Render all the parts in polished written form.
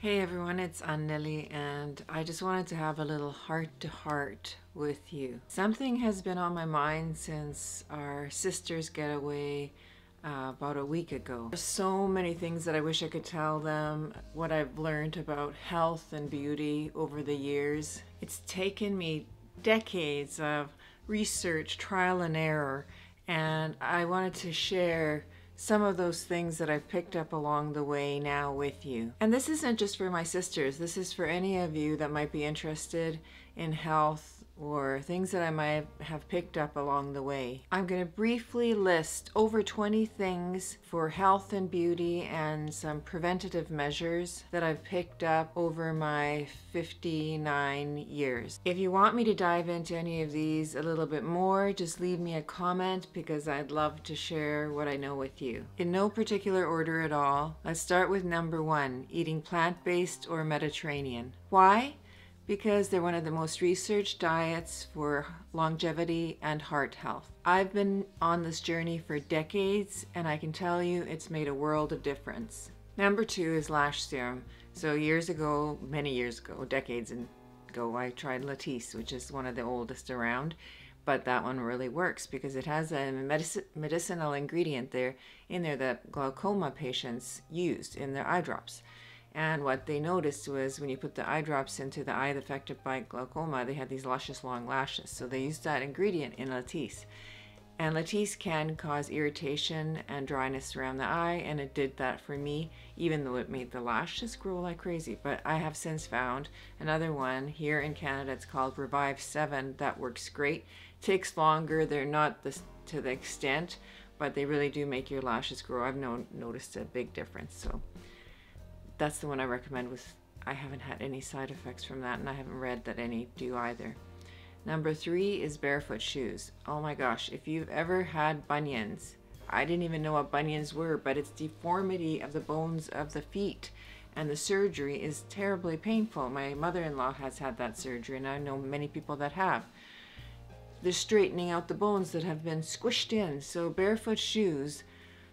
Hey everyone, it's Anneli, and I just wanted to have a little heart to heart with you. Something has been on my mind since our sister's getaway about a week ago. There's so many things that I wish I could tell them, what I've learned about health and beauty over the years. It's taken me decades of research, trial and error, and I wanted to share some of those things that I've picked up along the way now with you. And this isn't just for my sisters, this is for any of you that might be interested in health or things that I might have picked up along the way. I'm going to briefly list over 20 things for health and beauty and some preventative measures that I've picked up over my 59 years. If you want me to dive into any of these a little bit more, just leave me a comment because I'd love to share what I know with you. In no particular order at all, let's start with number 1, eating plant-based or Mediterranean. Why? Because they're one of the most researched diets for longevity and heart health. I've been on this journey for decades, and I can tell you it's made a world of difference. Number 2 is lash serum. So years ago, many years ago, decades ago, I tried Latisse, which is one of the oldest around, but that one really works because it has a medicinal ingredient in there that glaucoma patients used in their eye drops. And what they noticed was when you put the eye drops into the eye affected by glaucoma, they had these luscious long lashes. So they used that ingredient in Latisse. And Latisse can cause irritation and dryness around the eye, and it did that for me, even though it made the lashes grow like crazy. But I have since found another one here in Canada. It's called Revive 7. That works great. Takes longer. They're not to the extent, but they really do make your lashes grow. I've noticed a big difference. So that's the one I recommend. I haven't had any side effects from that, and I haven't read that any do either. Number 3 is barefoot shoes. Oh my gosh, if you've ever had bunions, I didn't even know what bunions were, but it's deformity of the bones of the feet, and the surgery is terribly painful. My mother-in-law has had that surgery, and I know many people that have. They're straightening out the bones that have been squished in, so barefoot shoes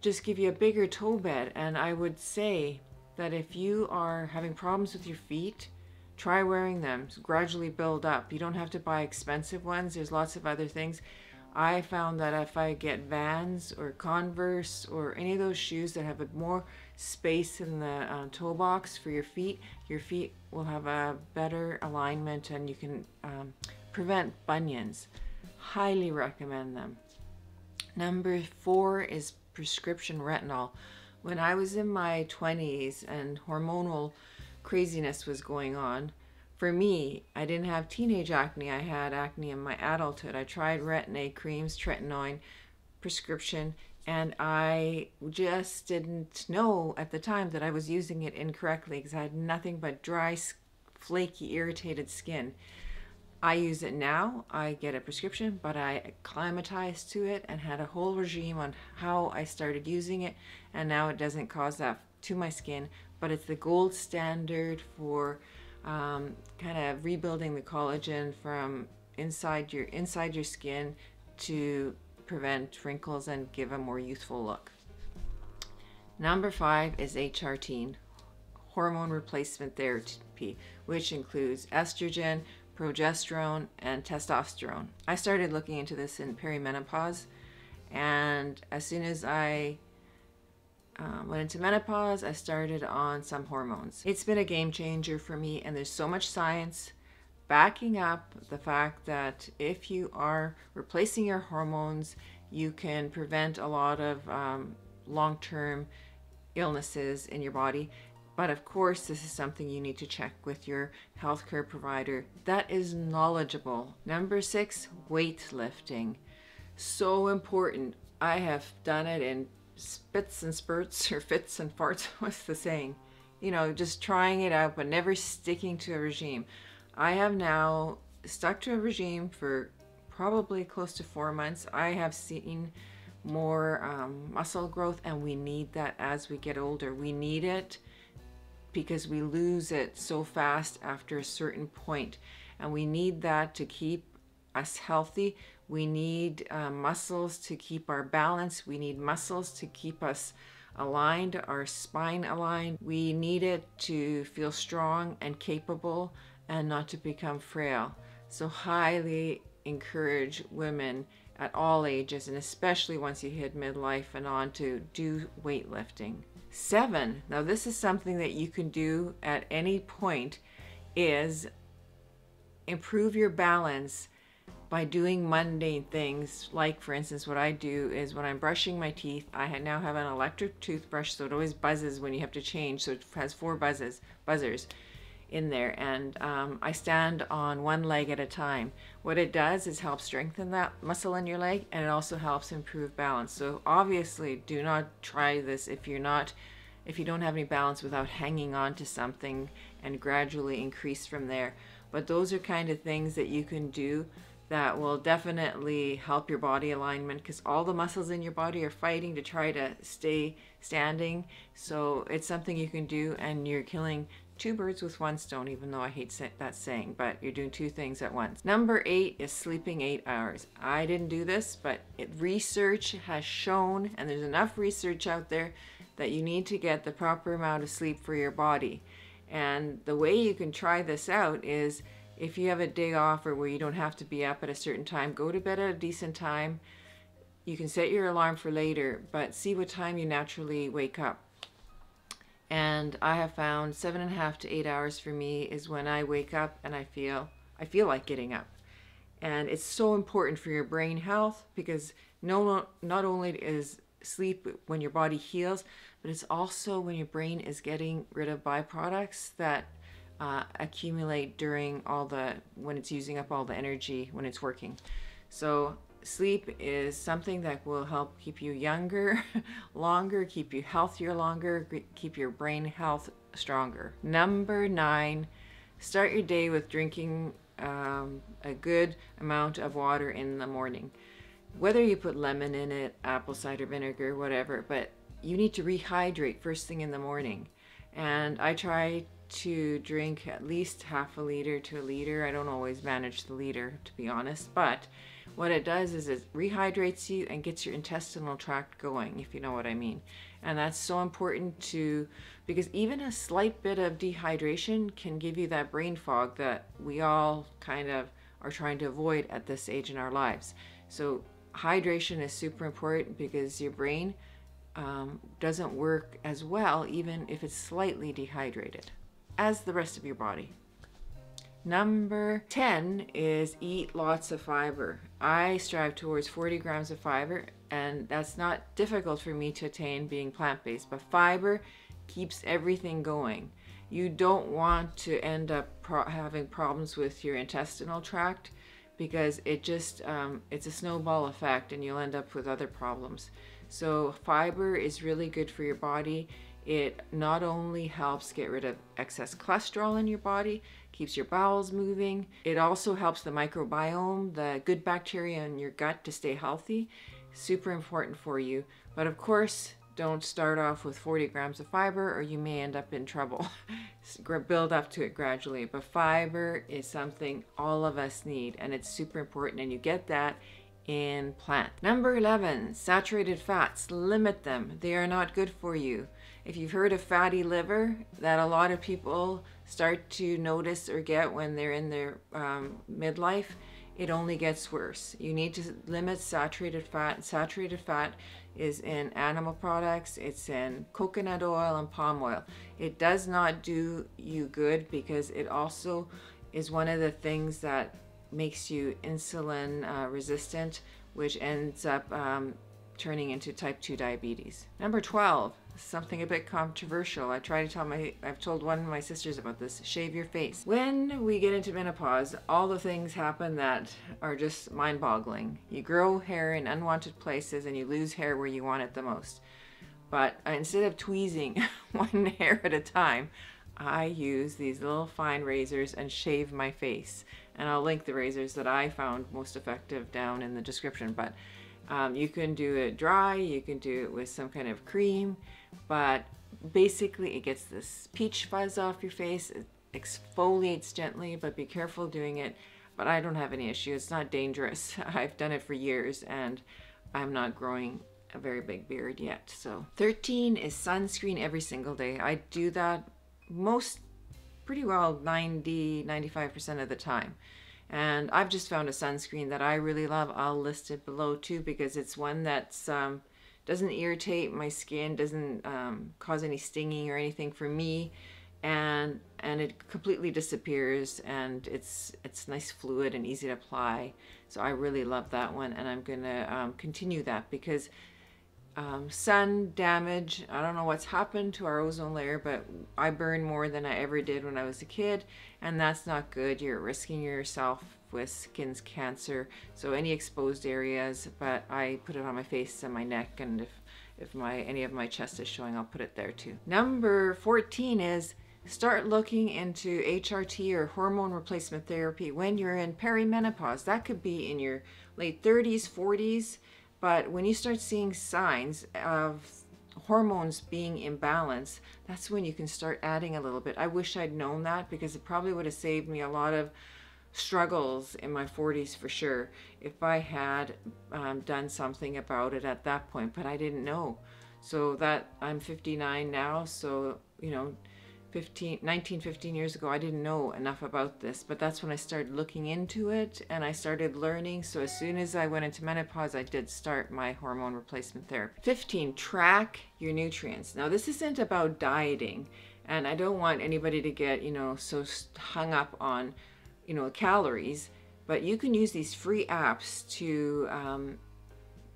just give you a bigger toe bed, and I would say that if you are having problems with your feet, try wearing them. Gradually build up. You don't have to buy expensive ones. There's lots of other things. I found that if I get Vans or Converse or any of those shoes that have more space in the toe box for your feet will have a better alignment, and you can prevent bunions. Highly recommend them. Number 4 is prescription retinol. When I was in my 20s and hormonal craziness was going on, for me, I didn't have teenage acne. I had acne in my adulthood. I tried Retin-A creams, tretinoin, prescription, and I just didn't know at the time that I was using it incorrectly because I had nothing but dry, flaky, irritated skin. I use it now. I get a prescription, but I acclimatized to it and had a whole regime on how I started using it, and now it doesn't cause that to my skin, but it's the gold standard for kind of rebuilding the collagen from inside your skin to prevent wrinkles and give a more youthful look. Number 5 is HRT, hormone replacement therapy, which includes estrogen, progesterone, and testosterone. I started looking into this in perimenopause, and as soon as I went into menopause, I started on some hormones. It's been a game changer for me, and there's so much science backing up the fact that if you are replacing your hormones, you can prevent a lot of long-term illnesses in your body. But of course, this is something you need to check with your healthcare provider that is knowledgeable. Number 6, weightlifting. So important. I have done it in spits and spurts, or fits and farts, what's the saying? You know, just trying it out, but never sticking to a regime. I have now stuck to a regime for probably close to 4 months. I have seen more muscle growth, and we need that as we get older. We need it because we lose it so fast after a certain point, and we need that to keep us healthy. We need muscles to keep our balance. We need muscles to keep us aligned, our spine aligned. We need it to feel strong and capable and not to become frail. So highly encourage women at all ages, and especially once you hit midlife and on, to do weightlifting. 7, now this is something that you can do at any point, is improve your balance by doing mundane things. Like, for instance, what I do is when I'm brushing my teeth, I now have an electric toothbrush, so it always buzzes when you have to change, so it has 4 buzzers in there, and I stand on one leg at a time. What it does is help strengthen that muscle in your leg, and it also helps improve balance. So obviously do not try this if you don't have any balance, without hanging on to something, and gradually increase from there. But those are kind of things that you can do that will definitely help your body alignment, because all the muscles in your body are fighting to try to stay standing. So it's something you can do, and you're killing 2 birds with 1 stone, even though I hate that saying, but you're doing 2 things at once. Number 8 is sleeping 8 hours. I didn't do this, but research has shown, and there's enough research out there, that you need to get the proper amount of sleep for your body. And the way you can try this out is, if you have a day off or where you don't have to be up at a certain time, go to bed at a decent time. You can set your alarm for later, but see what time you naturally wake up. And I have found 7.5 to 8 hours for me is when I wake up and I feel like getting up. And it's so important for your brain health, because not only is sleep when your body heals, but it's also when your brain is getting rid of byproducts that accumulate during when it's using up all the energy when it's working. So sleep is something that will help keep you younger longer, keep you healthier longer, keep your brain health stronger. Number 9, start your day with drinking a good amount of water in the morning. Whether you put lemon in it, apple cider vinegar, whatever, but you need to rehydrate first thing in the morning. And I try to drink at least half a liter to a liter. I don't always manage the liter, to be honest, but what it does is it rehydrates you and gets your intestinal tract going, if you know what I mean. And that's so important because even a slight bit of dehydration can give you that brain fog that we all kind of are trying to avoid at this age in our lives. So hydration is super important, because your brain doesn't work as well even if it's slightly dehydrated as the rest of your body. Number 10 is eat lots of fiber. I strive towards 40 grams of fiber, and that's not difficult for me to attain being plant-based, but fiber keeps everything going. You don't want to end up having problems with your intestinal tract, because it just it's a snowball effect, and you'll end up with other problems. So fiber is really good for your body. It not only helps get rid of excess cholesterol in your body, keeps your bowels moving, it also helps the microbiome, the good bacteria in your gut, to stay healthy. Super important for you. But of course, don't start off with 40 grams of fiber, or you may end up in trouble. Build up to it gradually. But fiber is something all of us need, and it's super important, and you get that in plant. Number 11, saturated fats. Limit them. They are not good for you. If you've heard of fatty liver, that a lot of people start to notice or get when they're in their midlife, it only gets worse. You need to limit saturated fat. Saturated fat is in animal products, it's in coconut oil and palm oil. It does not do you good, because it also is one of the things that makes you insulin resistant, which ends up turning into type 2 diabetes. Number 12, something a bit controversial. I've told one of my sisters about this. Shave your face. When we get into menopause, all the things happen that are just mind-boggling. You grow hair in unwanted places, and you lose hair where you want it the most. But instead of tweezing one hair at a time, I use these little fine razors and shave my face. And I'll link the razors that I found most effective down in the description. But you can do it dry, you can do it with some kind of cream, but basically it gets this peach fuzz off your face. It exfoliates gently, but be careful doing it. But I don't have any issue. It's not dangerous. I've done it for years, and I'm not growing a very big beard yet. So 13 is sunscreen every single day. I do that pretty well 95% of the time. And I've just found a sunscreen that I really love. I'll list it below too, because it's one that's doesn't irritate my skin, doesn't cause any stinging or anything for me, and it completely disappears, and it's nice fluid and easy to apply. So I really love that one, and I'm gonna continue that because sun damage, I don't know what's happened to our ozone layer, but I burn more than I ever did when I was a kid, and that's not good. You're risking yourself with skin cancer. So any exposed areas, but I put it on my face and my neck, and if any of my chest is showing, I'll put it there too. Number 14 is start looking into HRT or hormone replacement therapy when you're in perimenopause. That could be in your late 30s, 40s, but when you start seeing signs of hormones being imbalanced, that's when you can start adding a little bit. I wish I'd known that, because it probably would have saved me a lot of struggles in my 40s for sure if I had done something about it at that point, but I didn't know. So that I'm 59 now, so 15 years ago, I didn't know enough about this, but that's when I started looking into it and I started learning. So as soon as I went into menopause, I did start my hormone replacement therapy. 15, track your nutrients. Now this isn't about dieting, and I don't want anybody to get, so hung up on, calories, but you can use these free apps to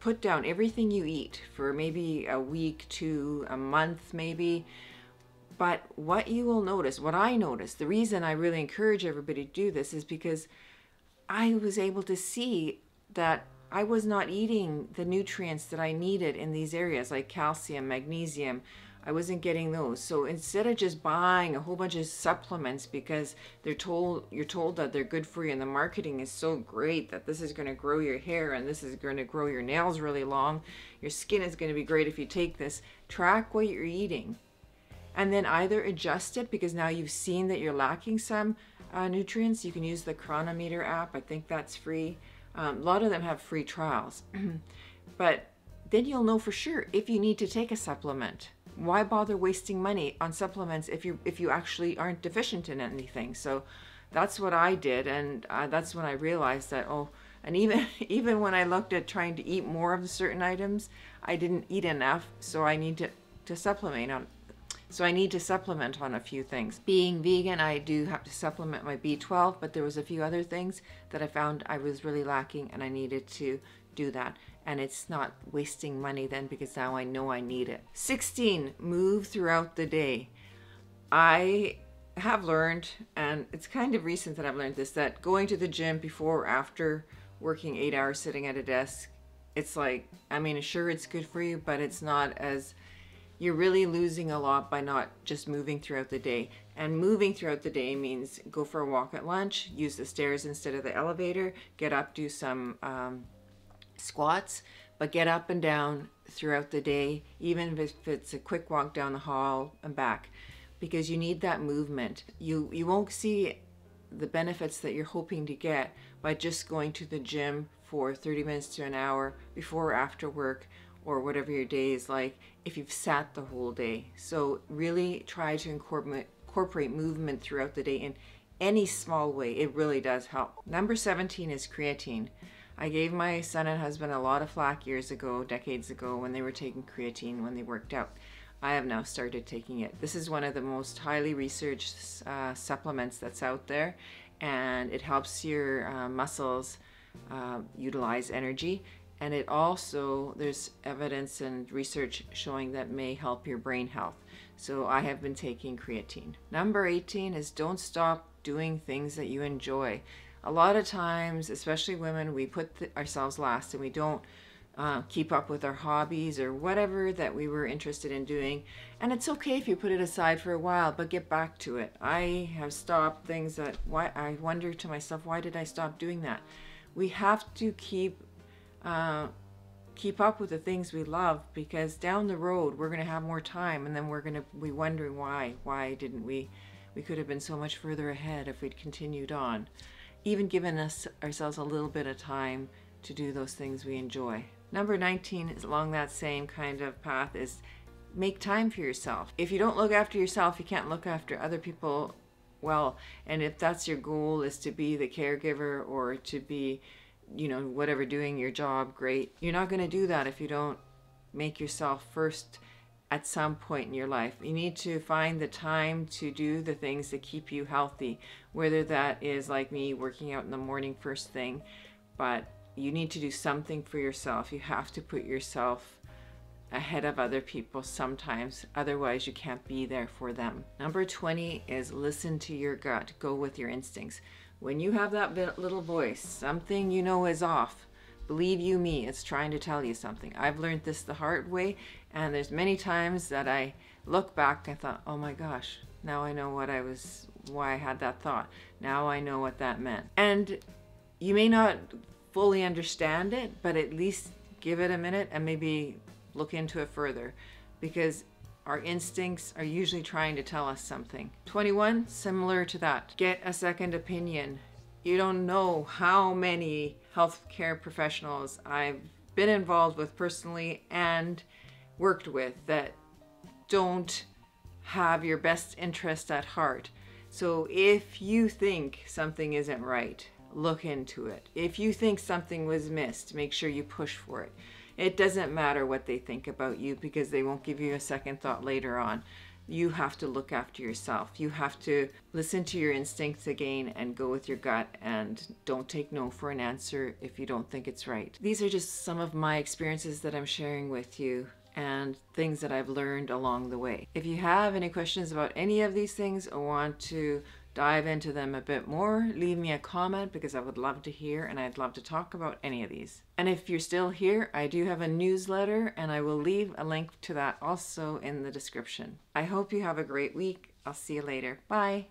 put down everything you eat for maybe a week to a month maybe. But what you will notice, what I noticed, the reason I really encourage everybody to do this is because I was able to see that I was not eating the nutrients that I needed in these areas, like calcium, magnesium. I wasn't getting those. So instead of just buying a whole bunch of supplements because you're told that they're good for you, and the marketing is so great that this is going to grow your hair and this is going to grow your nails really long, your skin is going to be great if you take this, track what you're eating. And then either adjust it, because now you've seen that you're lacking some nutrients. You can use the Chronometer app. I think that's free. A lot of them have free trials. But then you'll know for sure if you need to take a supplement. Why bother wasting money on supplements if you actually aren't deficient in anything? So that's what I did, and that's when I realized that, and even when I looked at trying to eat more of the certain items, I didn't eat enough, so I need to supplement on. So I need to supplement on a few things. Being vegan, I do have to supplement my B12, but there was a few other things that I found I was really lacking, and I needed to do that. And it's not wasting money then, because now I know I need it. 16, move throughout the day. I have learned, and it's kind of recent that I've learned this, that going to the gym before or after working 8 hours sitting at a desk, it's like, sure, it's good for you, but it's not as... You're really losing a lot by not just moving throughout the day. And moving throughout the day means go for a walk at lunch, use the stairs instead of the elevator, get up, do some squats, but get up and down throughout the day, even if it's a quick walk down the hall and back, because you need that movement. You won't see the benefits that you're hoping to get by just going to the gym for 30 minutes to an hour before or after work, or whatever your day is like, if you've sat the whole day. So really try to incorporate movement throughout the day in any small way. It really does help. Number 17 is creatine. I gave my son and husband a lot of flack years ago, decades ago, when they were taking creatine when they worked out. I have now started taking it. This is one of the most highly researched supplements that's out there, and it helps your muscles utilize energy. And it also, there's evidence and research showing that may help your brain health. So I have been taking creatine. Number 18 is don't stop doing things that you enjoy. A lot of times, especially women, we put ourselves last and we don't keep up with our hobbies or whatever that we were interested in doing. And it's okay if you put it aside for a while, but get back to it. I have stopped things that, I wonder to myself, why did I stop doing that? We have to keep up with the things we love, because down the road we're going to have more time, and then we're going to be wondering why didn't we could have been so much further ahead if we'd continued on, even given ourselves a little bit of time to do those things we enjoy. Number 19 is along that same kind of path, is make time for yourself. If you don't look after yourself, you can't look after other people well. And if that's your goal, is to be the caregiver or to be, whatever, doing your job great, you're not going to do that if you don't make yourself first at some point in your life. You need to find the time to do the things that keep you healthy, whether that is like me, working out in the morning first thing, but you need to do something for yourself. You have to put yourself ahead of other people sometimes, otherwise you can't be there for them. Number 20 is listen to your gut. Go with your instincts. When you have that little voice, something you know is off, believe you me, it's trying to tell you something. I've learned this the hard way, and there's many times that I look back and thought, oh my gosh, now I know why I had that thought. Now I know what that meant. And you may not fully understand it, but at least give it a minute and maybe look into it further, because our instincts are usually trying to tell us something. 21, similar to that. Get a second opinion. You don't know how many healthcare professionals I've been involved with personally and worked with that don't have your best interest at heart. So if you think something isn't right, look into it. If you think something was missed, make sure you push for it. It doesn't matter what they think about you, because they won't give you a second thought later on. You have to look after yourself. You have to listen to your instincts again and go with your gut, and don't take no for an answer if you don't think it's right. These are just some of my experiences that I'm sharing with you and things that I've learned along the way. If you have any questions about any of these things or want to dive into them a bit more, leave me a comment, because I would love to hear and I'd love to talk about any of these. And if you're still here, I do have a newsletter, and I will leave a link to that also in the description. I hope you have a great week. I'll see you later. Bye.